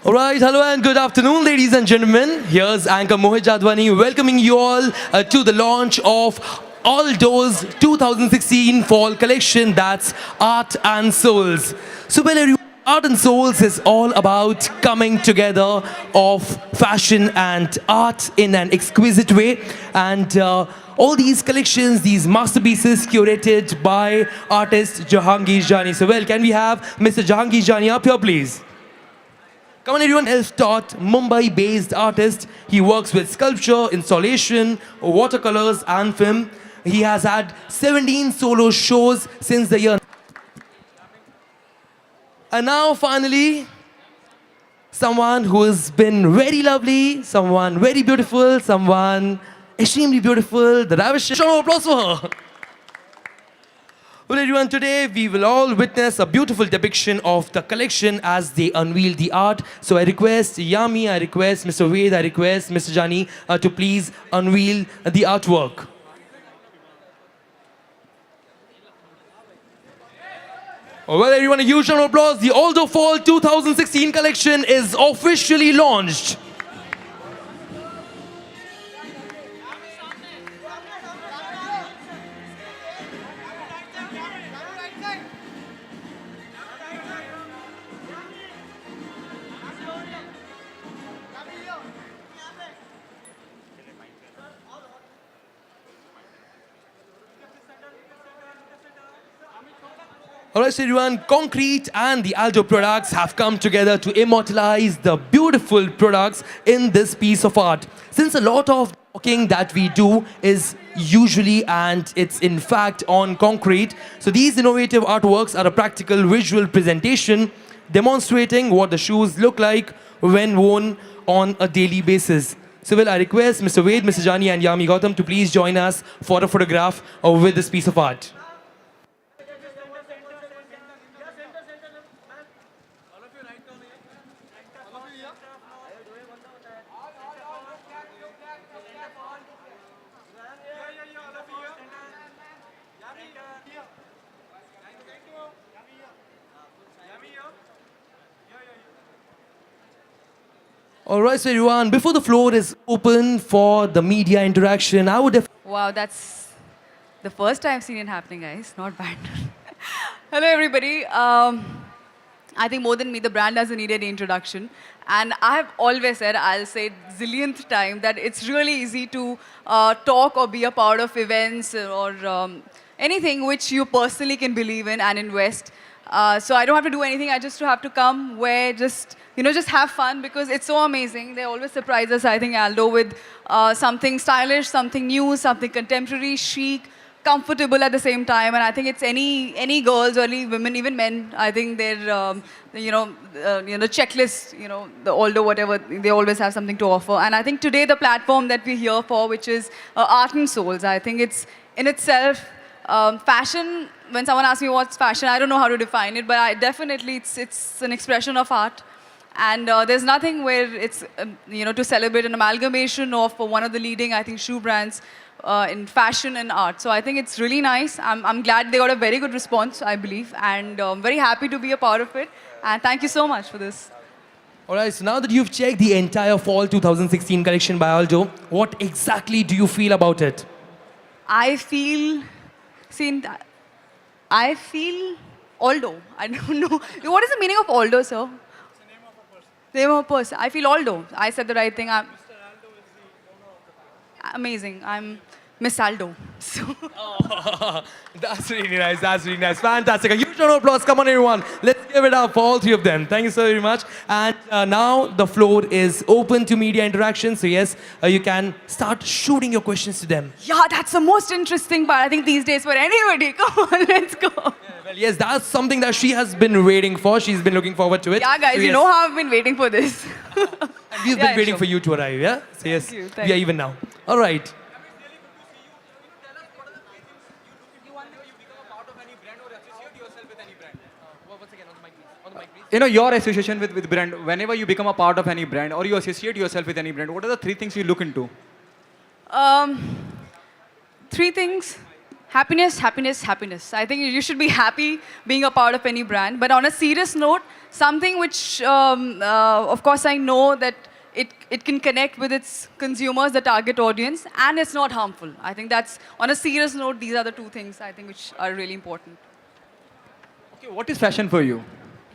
Alright, hello and good afternoon, ladies and gentlemen. Here's anchor Mohit Jadwani welcoming you all to the launch of Aldo's 2016 fall collection, that's Art and Souls. So, well, everyone, Art and Souls is all about coming together of fashion and art in an exquisite way. And all these collections, these masterpieces curated by artist Jahangir Jani. So, well, can we have Mr. Jahangir Jani up here, please? Come on, everyone. Self-taught Mumbai-based artist. He works with sculpture, installation, watercolors, and film. He has had 17 solo shows since the year. And now, finally, someone who has been very lovely, someone very beautiful, someone extremely beautiful. The ravish. Show of applause for her. Well, everyone, today we will all witness a beautiful depiction of the collection as they unveil the art. So I request Yami, I request Mr. Ved, I request Mr. Jani to please unveil the artwork. Well, everyone, a huge round of applause. The Aldo Fall 2016 collection is officially launched. Alright, so everyone, Concrete and the Aldo products have come together to immortalize the beautiful products in this piece of art. Since a lot of talking that we do is usually and it's in fact on concrete, so these innovative artworks are a practical visual presentation demonstrating what the shoes look like when worn on a daily basis. So well, I request Mr. Ved, Mr. Jani and Yami Gautam to please join us for a photograph with this piece of art. Alright, so everyone, before the floor is open for the media interaction, I would... Wow, that's the first time I've seen it happening, guys. Not bad. Hello, everybody. I think more than me, the brand doesn't need any introduction. And I have always said, I'll say it zillionth time, that it's really easy to talk or be a part of events or anything which you personally can believe in and invest. So I don't have to do anything. I just have to come, wear, just have fun because it's so amazing. They always surprise us, I think, Aldo, with something stylish, something new, something contemporary, chic, comfortable at the same time. And I think it's any girls or any women, even men, I think they're, checklist, the Aldo, whatever, they always have something to offer. And I think today the platform that we're here for, which is Art and Souls, I think it's in itself, fashion, when someone asks me what's fashion, I don't know how to define it, but definitely it's an expression of art. And there's nothing where it's, to celebrate an amalgamation of one of the leading, I think, shoe brands in fashion and art. So I think it's really nice. I'm glad they got a very good response, I believe. And I'm very happy to be a part of it. And thank you so much for this. All right, so now that you've checked the entire Fall 2016 collection by Aldo, what exactly do you feel about it? I feel Aldo. I don't know. What is the meaning of Aldo, sir? Name of a person. I feel Aldo. I said the right thing. Mr. Aldo is the owner of the amazing. I'm Miss Aldo. So Oh, that's really nice. That's really nice. Fantastic. A huge round of applause. Come on, everyone. Let's give it up for all three of them. Thank you so very much. And now the floor is open to media interaction. So yes, you can start shooting your questions to them. yeah, that's the most interesting part, I think, these days for anybody. Come on, let's go. Well, yes, that's something that she has been waiting for. She's been looking forward to it. Yeah, guys, So, you yes. know how I've been waiting for this. And we've Yeah, been waiting sure. for you to arrive, yeah? So yes, Thank you, we thank are you. even now. All right. Your association with brand, whenever you become a part of any brand or you associate yourself with any brand, what are the three things you look into? Three things. Happiness, happiness, happiness. I think you should be happy being a part of any brand. But on a serious note, something which, of course, I know that it can connect with its consumers, the target audience, and it's not harmful. I think that's, on a serious note, these are the two things I think which are really important. Okay, what is fashion for you?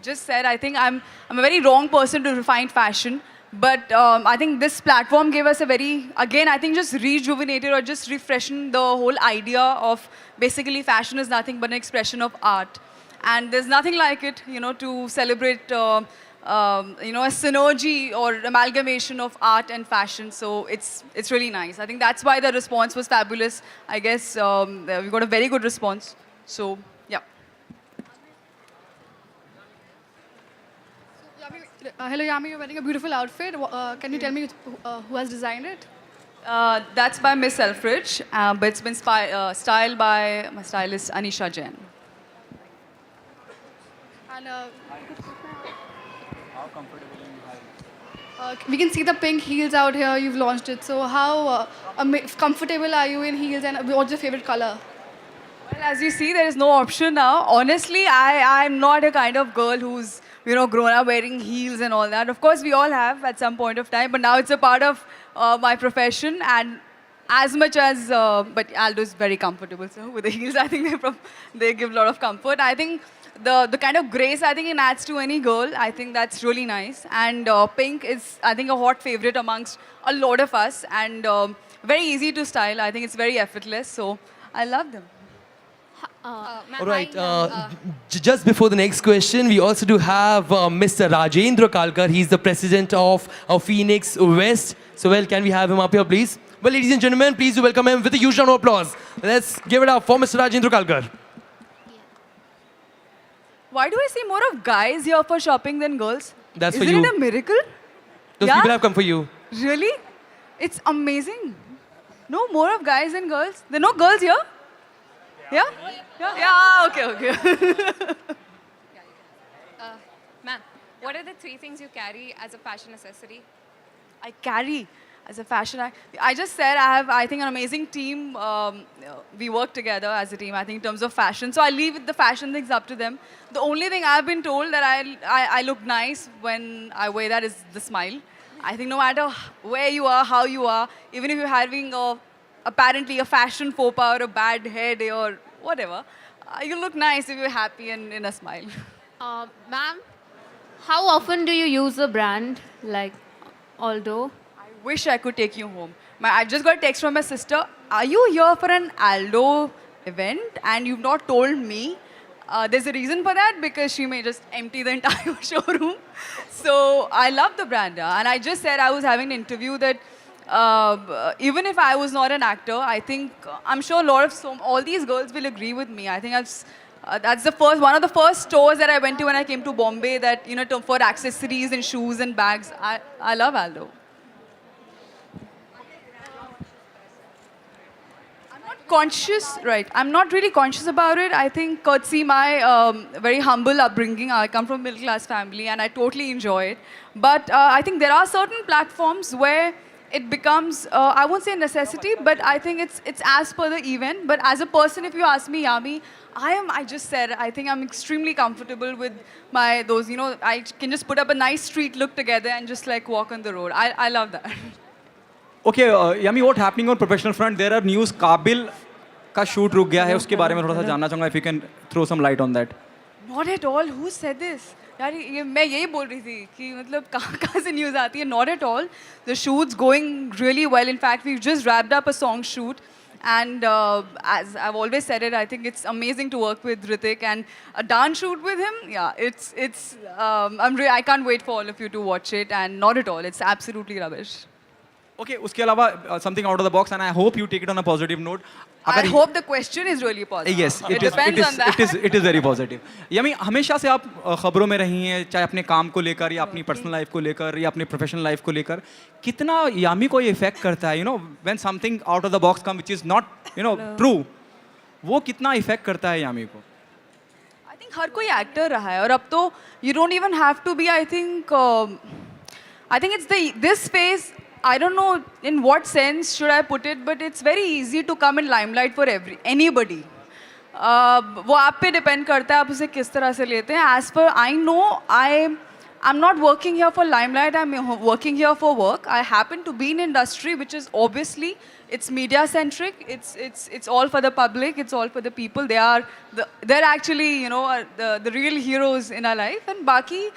Just said, I think I'm a very wrong person to define fashion. But I think this platform gave us a very, again, I think just rejuvenated or just refreshing the whole idea of basically fashion is nothing but an expression of art. And there's nothing like it, to celebrate, a synergy or amalgamation of art and fashion. So it's really nice. I think that's why the response was fabulous. I guess we got a very good response. So, yeah. Hello, Yami. You're wearing a beautiful outfit. Can you tell me who has designed it? That's by Miss Selfridge, but it's been styled by my stylist Anisha Jain. And we can see the pink heels out here. You've launched it. So how comfortable are you in heels, and what's your favorite color? Well, as you see, there is no option now. Honestly, I'm not a kind of girl who's grown up wearing heels and all that. Of course, we all have at some point of time, but now it's a part of my profession. And as much as, but Aldo is very comfortable, so with the heels, I think they give a lot of comfort. I think the kind of grace I think it adds to any girl, I think that's really nice. And pink is, I think, a hot favorite amongst a lot of us, and very easy to style. I think it's very effortless, so I love them. All right. Just before the next question, we also do have Mr. Rajendra Kalkar. He's the president of Phoenix West. So, well, can we have him up here, please? Well, ladies and gentlemen, please do welcome him with a huge round of applause. Let's give it up for Mr. Rajendra Kalkar. Why do I see more of guys here for shopping than girls? That's for Isn't you. it a miracle? Those people have come for you. Really? It's amazing. No more of guys than girls. There are no girls here? Yeah? Yeah, okay. Ma'am, what are the three things you carry as a fashion accessory? I carry as a fashion. I just said I have, I think, an amazing team. We work together as a team, I think, in terms of fashion. So I leave the fashion things up to them. The only thing I've been told that I look nice when I wear that is the smile. I think no matter where you are, how you are, even if you're having apparently a fashion faux pas or a bad hair day or whatever, you look nice if you're happy and in a smile. Ma'am, how often do you use a brand like Aldo? I wish I could take you home. I just got a text from my sister. Are you here for an Aldo event and you've not told me? There's a reason for that because she may just empty the entire showroom. So I love the brand. And I just said I was having an interview that even if I was not an actor, I think I'm sure all these girls will agree with me. I think that's one of the first stores that I went to when I came to Bombay that for accessories and shoes and bags. I love Aldo. I'm not really conscious about it. I think courtesy my very humble upbringing. I come from a middle class family and I totally enjoy it. But I think there are certain platforms where it becomes, I won't say a necessity, but I think it's as per the event. But as a person, if you ask me, Yami, I just said, I think I'm extremely comfortable with I can just put up a nice street look together and just like walk on the road. I love that. Okay, Yami, what happening on professional front? There are news. Kabil का shoot रुक गया है. उसके बारे में थोड़ा सा जानना चाहूँगा. If you can throw some light on that. Not at all. Who said this? यार मैं यही बोल रही थी कि मतलब कहाँ से news आती है? Not at all. The shoot's going really well. In fact, we've just wrapped up a song shoot. And as I've always said it, I think it's amazing to work with Hrithik and a dance shoot with him. Yeah, I can't wait for all of you to watch it. And not at all. It's absolutely rubbish. Okay, उसके अलावा something out of the box, and I hope you take it on a positive note. I hope the question is really positive. Yes, it depends on that. It is very positive. यामी हमेशा से आप खबरों में रही हैं, चाहे अपने काम को लेकर या अपनी पर्सनल लाइफ को लेकर या अपने प्रोफेशनल लाइफ को लेकर, कितना यामी को ये इफेक्ट करता है, when something out of the box comes which is not, true, वो कितना इफेक्ट करता है यामी को? I think हर कोई एक्टर रहा है और अब तो you don't even have to be. I think it's this phase. I don't know in what sense should I put it, but it's very easy to come in limelight for anybody. वो आप पे depend करता है आप उसे किस तरह से लेते हैं. As per I know, I'm not working here for limelight. I'm working here for work. I happen to be in industry which is obviously it's media centric. It's all for the public. It's all for the people. They're actually the real heroes in our life. And Baki,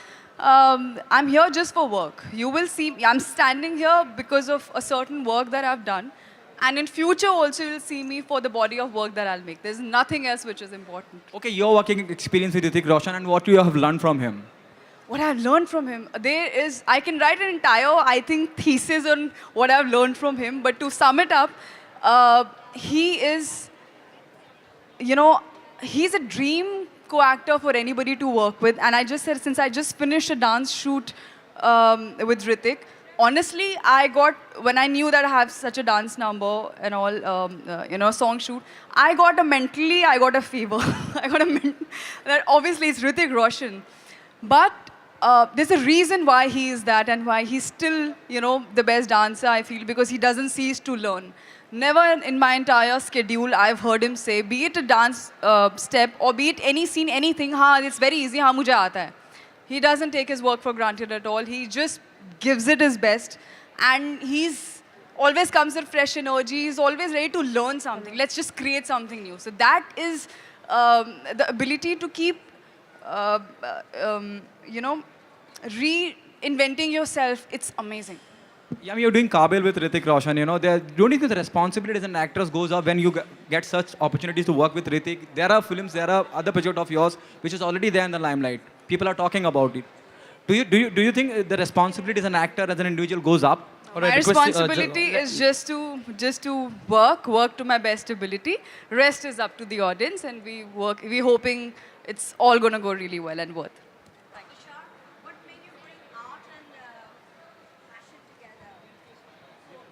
I'm here just for work. You will see I'm standing here because of a certain work that I've done. And in future also you'll see me for the body of work that I'll make. There's nothing else which is important. Okay, your working experience with Hrithik Roshan and what you have learned from him. What I've learned from him, I can write an entire, I think, thesis on what I've learned from him. But to sum it up, he is, he's a dream co-actor for anybody to work with. And I just said, since I just finished a dance shoot with Hrithik, honestly, when I knew that I have such a dance number and all, song shoot, I got a fever. That obviously it's Hrithik Roshan. But there's a reason why he is that and why he's still, the best dancer, I feel, because he doesn't cease to learn. Never in my entire schedule I've heard him say, be it a dance step or be it any scene, anything, it's very easy, mujhe aata hai. He doesn't take his work for granted at all. He just gives it his best. And he's always comes with fresh energy. He's always ready to learn something. Let's just create something new. So that is the ability to keep reinventing yourself. It's amazing. Yeah, you're doing Kabil with Hrithik Roshan. Don't you think the responsibility as an actress goes up when you get such opportunities to work with Hrithik? There are films, there are other projects of yours which is already there in the limelight. People are talking about it. Do you think the responsibility as an actor, as an individual, goes up? My responsibility is just to work to my best ability. Rest is up to the audience, and we're hoping it's all going to go really well and worth. What made you bring art and fashion together?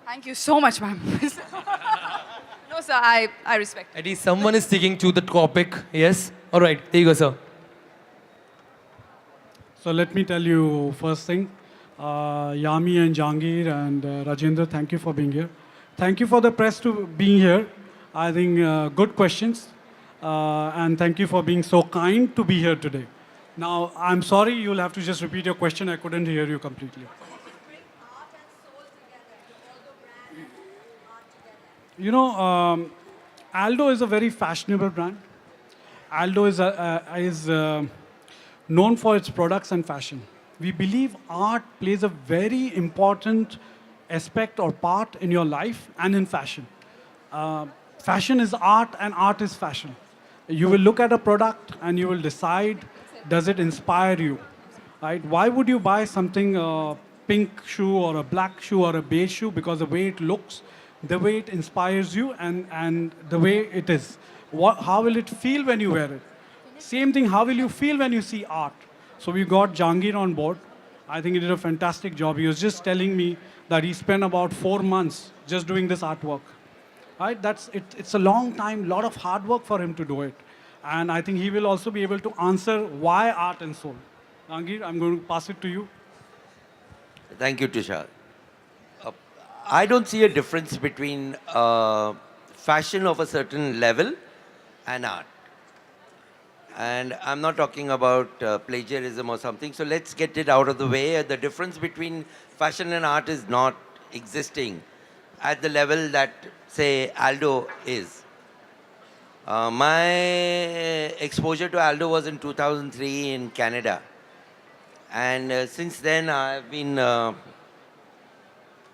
Thank you so much, ma'am. No, sir, I respect it. At least someone is sticking to the topic. Yes? All right. There you go, sir. So let me tell you first thing. Yami and Jahangir and Rajendra, thank you for being here. Thank you for the press to being here. I think good questions. And thank you for being so kind to be here today. Now, I'm sorry, you'll have to just repeat your question. I couldn't hear you completely. Bring art and soul together, Aldo brand and art together. Aldo is a very fashionable brand. Aldo is known for its products and fashion. We believe art plays a very important aspect or part in your life and in fashion. Fashion is art and art is fashion. You will look at a product and you will decide, does it inspire you? Right? Why would you buy something, a pink shoe or a black shoe or a beige shoe? Because the way it looks, the way it inspires you and the way it is. How will it feel when you wear it? Same thing, how will you feel when you see art? So we got Jahangir on board. I think he did a fantastic job. He was just telling me that he spent about 4 months just doing this artwork. Right? It's a long time, lot of hard work for him to do it. And I think he will also be able to answer why art and soul. Jahangir, I'm going to pass it to you. Thank you, Tushar. I don't see a difference between fashion of a certain level and art. And I'm not talking about plagiarism or something, so let's get it out of the way. The difference between fashion and art is not existing at the level that, say, Aldo is. My exposure to Aldo was in 2003 in Canada. And since then, I've been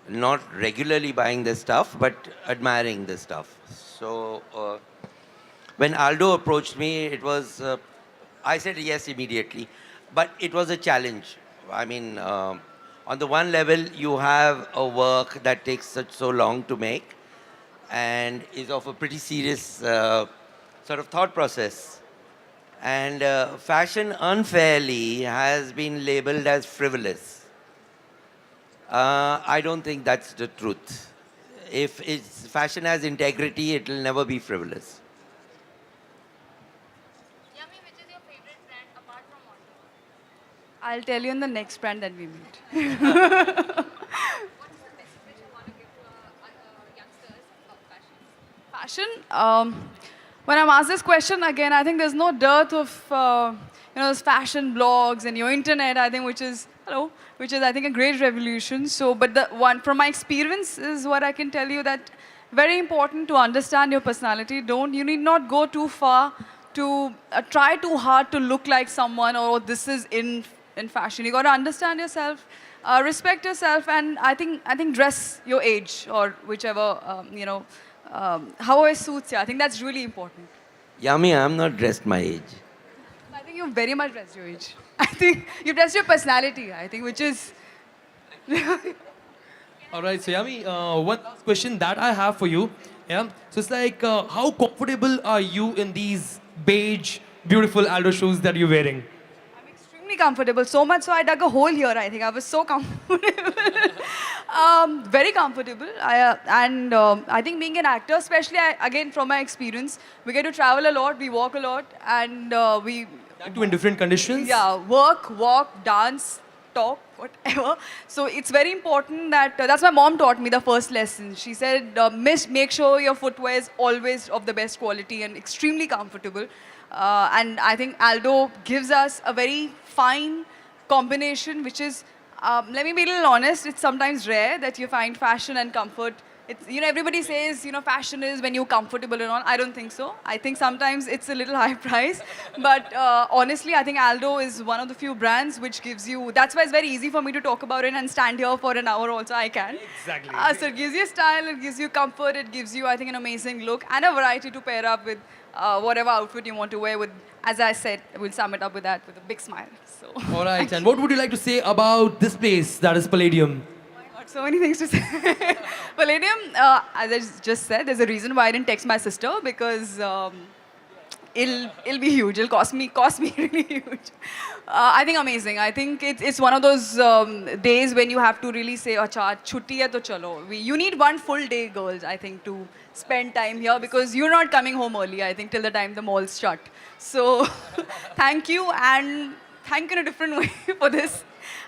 not regularly buying this stuff, but admiring this stuff. So when Aldo approached me, it was, I said yes immediately, but it was a challenge. I mean, on the one level, you have a work that takes so long to make and is of a pretty serious sort of thought process. And fashion unfairly has been labeled as frivolous. I don't think that's the truth. If fashion has integrity, it will never be frivolous. Yami, which is your favorite brand apart from Aldo? I'll tell you in the next brand that we meet. Fashion. When I'm asked this question again, I think there's no dearth of those fashion blogs and your internet. I think which is I think a great revolution. So, but the one from my experience is what I can tell you that very important to understand your personality. You need not go too far to try too hard to look like someone or this is in fashion. You got to understand yourself. Respect yourself, and I think dress your age or whichever however suits you. I think that's really important. Yami, I'm not dressed my age. I think you've very much dressed your age. I think you've dressed your personality. I think which is. All right, so Yami, one last question that I have for you. Yeah, so it's like, how comfortable are you in these beige, beautiful Aldo shoes that you're wearing? Extremely comfortable, so much so I dug a hole here. I think I was so comfortable. Very comfortable. I think being an actor, especially again from my experience, we get to travel a lot, we walk a lot, and we. That too in different conditions? Yeah, work, walk, dance, talk, whatever. So it's very important that, that's my mom taught me the first lesson. She said, make sure your footwear is always of the best quality and extremely comfortable. And I think Aldo gives us a very fine combination, which is, let me be a little honest, it's sometimes rare that you find fashion and comfort. It's, everybody says, fashion is when you're comfortable and all. I don't think so. I think sometimes it's a little high price. But honestly, I think Aldo is one of the few brands which gives you, that's why it's very easy for me to talk about it and stand here for an hour also, I can. Exactly. So it gives you style, it gives you comfort, it gives you, I think, an amazing look and a variety to pair up with whatever outfit you want to wear with. As I said, we'll sum it up with that with a big smile. So. All right, and what would you like to say about this place that is Palladium? So many things to say. Palladium, as I just said, there's a reason why I didn't text my sister because it'll be huge. It'll cost me really huge. I think amazing. I think it's one of those days when you have to really say, "Acha, chutti hai to chalo." You need one full day, girls. I think to spend time here because you're not coming home early. I think till the time the mall's shut. So thank you and thank you in a different way for this.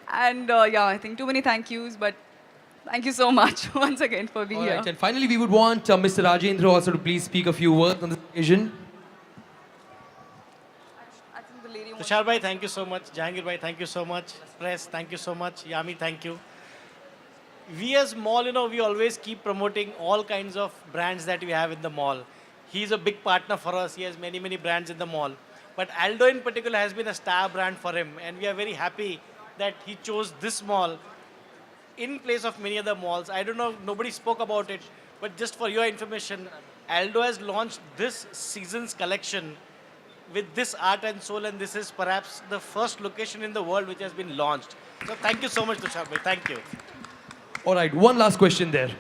And I think too many thank yous, but. Thank you so much once again for being here. And finally, we would want Mr. Rajendra also to please speak a few words on this occasion. Tushar bhai, thank you so much. Jahangir bhai, thank you so much. Press, thank you so much. Yami, thank you. We as mall, we always keep promoting all kinds of brands that we have in the mall. He's a big partner for us. He has many, many brands in the mall. But Aldo in particular has been a star brand for him. And we are very happy that he chose this mall in place of many other malls. I don't know, nobody spoke about it, but just for your information, Aldo has launched this season's collection with this art and soul, and this is perhaps the first location in the world which has been launched. So thank you so much, Tushar bhai. Thank you. All right, one last question there.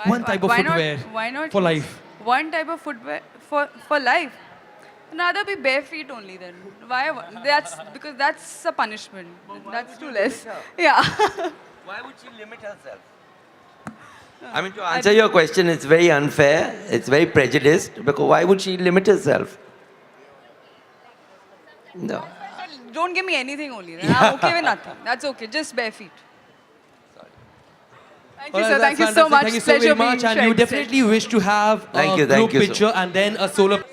One type of footwear why not for life. One type of footwear for life. Rather be bare feet only then. Why? Because that's a punishment. That's too less. Yeah. Why would she limit herself? I mean, to answer your question, it's very unfair. It's very prejudiced. Because why would she limit herself? No. Don't give me anything only. Then. I'm okay with nothing. That's okay. Just bare feet. Thank you, sir. Thank you so much. Thank you so very much. And you definitely wish to have a group picture and then a solo.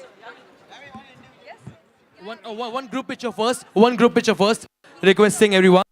One group picture first. One group picture first. Requesting everyone.